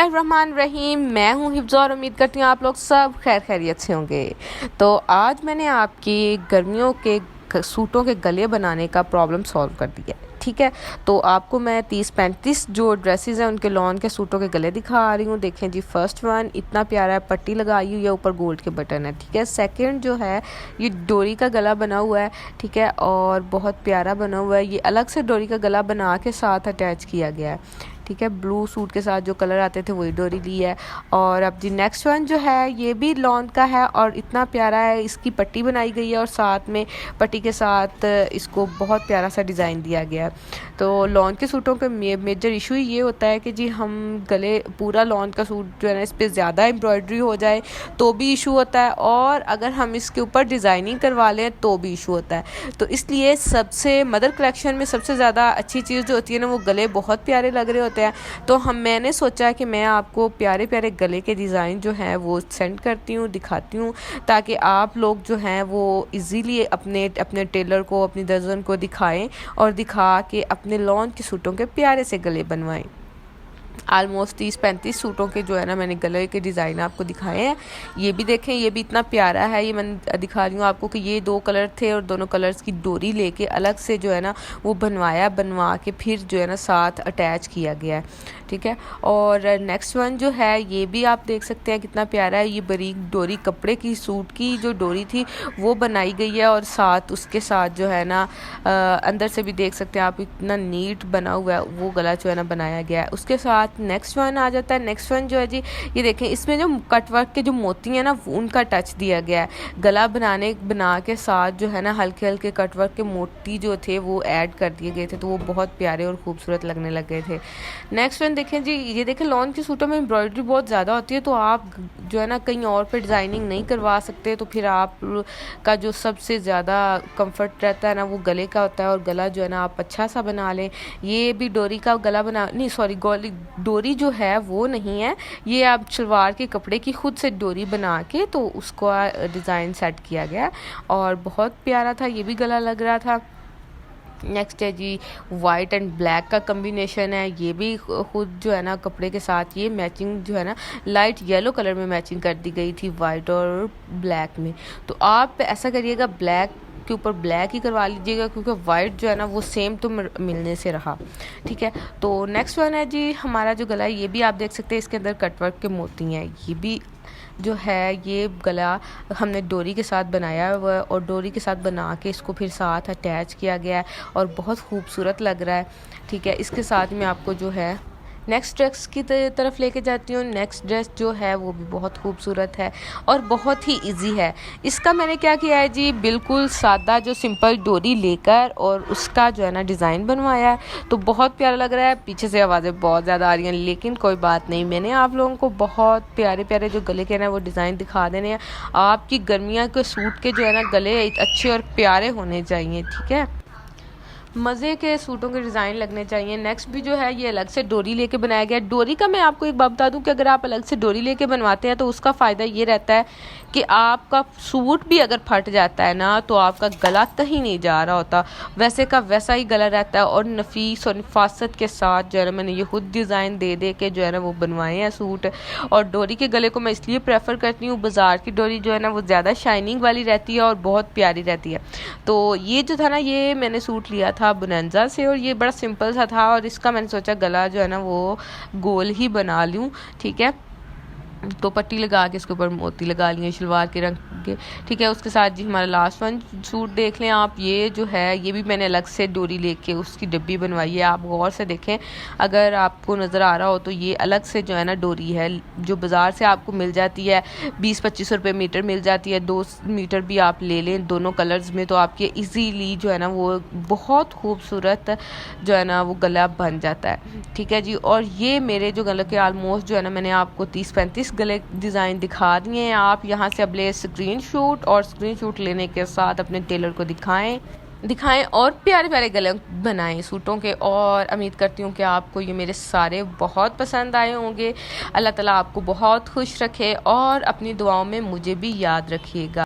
बिस्मिल्लाहिर्रहमानिर्रहीम। मैं हूँ हिफ्ज़ा और उम्मीद करती हूँ आप लोग सब खैरियत से होंगे। तो आज मैंने आपकी गर्मियों के सूटों के गले बनाने का प्रॉब्लम सॉल्व कर दिया है। ठीक है, तो आपको मैं 30-35 जो ड्रेसेस हैं उनके लॉन के सूटों के गले दिखा रही हूँ। देखें जी, फर्स्ट वन इतना प्यारा है, पट्टी लगाई हुई है, ऊपर गोल्ड के बटन है। ठीक है, सेकंड जो है ये डोरी का गला बना हुआ है। ठीक है, और बहुत प्यारा बना हुआ है। ये अलग से डोरी का गला बना के साथ अटैच किया गया है। ठीक है, ब्लू सूट के साथ जो कलर आते थे वही डोरी ली है। और अब जी नेक्स्ट वन जो है ये भी लॉन का है और इतना प्यारा है, इसकी पट्टी बनाई गई है और साथ में पट्टी के साथ इसको बहुत प्यारा सा डिज़ाइन दिया गया है। तो लॉन के सूटों के मेजर इशू ये होता है कि जी हम गले पूरा लॉन का सूट जो है ना इस पर ज़्यादा एम्ब्रॉयडरी हो जाए तो भी इशू होता है, और अगर हम इसके ऊपर डिज़ाइनिंग करवा लें तो भी इशू होता है। तो इसलिए सबसे मदर कलेक्शन में सबसे ज़्यादा अच्छी चीज़ जो होती है ना वो गले बहुत प्यारे लग रहे होते हैं। तो मैंने सोचा कि मैं आपको प्यारे प्यारे गले के डिज़ाइन जो हैं वो सेंड करती हूँ, दिखाती हूँ, ताकि आप लोग जो हैं वो इजीली अपने टेलर को, अपनी दर्जन को दिखाएं और दिखा के अपने लॉन के सूटों के प्यारे से गले बनवाएं। आलमोस्ट 30-35 सूटों के जो है ना मैंने गले के डिज़ाइन आपको दिखाए हैं। ये भी देखें, ये भी इतना प्यारा है। ये मैं दिखा रही हूँ आपको कि ये 2 कलर थे और दोनों कलर्स की डोरी लेके अलग से जो है ना वो बनवा के फिर जो है ना साथ अटैच किया गया है। ठीक है, और नेक्स्ट वन जो है ये भी आप देख सकते हैं कितना प्यारा है। ये बारीक डोरी कपड़े की सूट की जो डोरी थी वो बनाई गई है और साथ उसके साथ जो है ना अंदर से भी देख सकते हैं आप, इतना नीट बना हुआ है वो गला जो है ना बनाया गया है। उसके साथ नेक्स्ट वन आ जाता है। नेक्स्ट वन जो है जी ये देखें, इसमें जो कटवर्क के जो मोती हैं ना उनका टच दिया गया है। गला बना के साथ जो है ना हल्के हल्के कटवर्क के मोती जो थे वो ऐड कर दिए गए थे, तो वो बहुत प्यारे और खूबसूरत लगने लग गए थे। नेक्स्ट वन देखें जी, ये देखें लॉन के सूटों में एम्ब्रॉयडरी बहुत ज़्यादा होती है, तो आप जो है ना कहीं और पे डिज़ाइनिंग नहीं करवा सकते, तो फिर आप का जो सबसे ज़्यादा कंफर्ट रहता है ना वो गले का होता है, और गला जो है ना आप अच्छा सा बना लें। ये भी डोरी का गला डोरी जो है वो नहीं है, ये आप शलवार के कपड़े की खुद से डोरी बना के तो उसको डिज़ाइन सेट किया गया और बहुत प्यारा था, ये भी गला लग रहा था। नेक्स्ट है जी वाइट एंड ब्लैक का कम्बिनेशन है। ये भी खुद जो है ना कपड़े के साथ ये मैचिंग जो है ना लाइट येलो कलर में मैचिंग कर दी गई थी वाइट और ब्लैक में। तो आप ऐसा करिएगा, ब्लैक के ऊपर ब्लैक ही करवा लीजिएगा, क्योंकि वाइट जो है ना वो सेम तो मिलने से रहा। ठीक है, तो नेक्स्ट वन है जी हमारा जो गला है, ये भी आप देख सकते हैं इसके अंदर कटवर्क के मोती हैं। ये भी जो है ये गला हमने डोरी के साथ बनाया हुआ है और डोरी के साथ बना के इसको फिर साथ अटैच किया गया है और बहुत खूबसूरत लग रहा है। ठीक है, इसके साथ में आपको जो है नेक्स्ट ड्रेस की तरफ लेके जाती हूँ। नेक्स्ट ड्रेस जो है वो भी बहुत खूबसूरत है और बहुत ही इजी है। इसका मैंने क्या किया है जी, बिल्कुल सादा जो सिंपल डोरी लेकर और उसका जो है ना डिज़ाइन बनवाया है, तो बहुत प्यारा लग रहा है। पीछे से आवाज़ें बहुत ज़्यादा आ रही हैं, लेकिन कोई बात नहीं, मैंने आप लोगों को बहुत प्यारे प्यारे जो गले के ना वो डिज़ाइन दिखा देने हैं। आपकी गर्मियाँ के सूट के जो है ना गले अच्छे और प्यारे होने चाहिए। ठीक है, मज़े के सूटों के डिज़ाइन लगने चाहिए। नेक्स्ट भी जो है ये अलग से डोरी लेके बनाया गया है। डोरी का मैं आपको एक बात बता दूं कि अगर आप अलग से डोरी लेके बनवाते हैं तो उसका फ़ायदा ये रहता है कि आपका सूट भी अगर फट जाता है ना तो आपका गला कहीं नहीं जा रहा होता, वैसे का वैसा ही गला रहता है। और नफीस और नफासत के साथ जो है ना मैंने ये खुद डिज़ाइन दे के जो है ना वो बनवाए हैं सूट। और डोरी के गले को मैं इसलिए प्रेफर करती हूँ, बाज़ार की डोरी जो है ना वो ज़्यादा शाइनिंग वाली रहती है और बहुत प्यारी रहती है। तो ये जो था ना ये मैंने सूट लिया था बोनांजा से और ये बड़ा सिंपल सा था और इसका मैंने सोचा गला जो है ना वो गोल ही बना लूँ। ठीक है, तो पट्टी लगा के इसके ऊपर मोती लगा लिए शलवार के रंग के। ठीक है, उसके साथ जी हमारा लास्ट वन सूट देख लें आप। ये जो है ये भी मैंने अलग से डोरी लेके उसकी डब्बी बनवाई है। आप गौर से देखें, अगर आपको नज़र आ रहा हो तो ये अलग से जो है ना डोरी है जो बाज़ार से आपको मिल जाती है, 20-25 रुपये मीटर मिल जाती है। 2 मीटर भी आप ले लें दोनों कलर्स में तो आपके ईजीली जो है ना वो बहुत खूबसूरत जो है ना वो गला बन जाता है। ठीक है जी, और ये मेरे जो गले के आलमोस्ट जो है ना मैंने आपको 30-35 गले डिज़ाइन दिखा दिए हैं। आप यहाँ से अब ले स्क्रीनशॉट लेने के साथ अपने टेलर को दिखाएं और प्यारे प्यारे गले बनाएं सूटों के। और उम्मीद करती हूँ कि आपको ये मेरे सारे बहुत पसंद आए होंगे। अल्लाह ताला आपको बहुत खुश रखे और अपनी दुआओं में मुझे भी याद रखिएगा।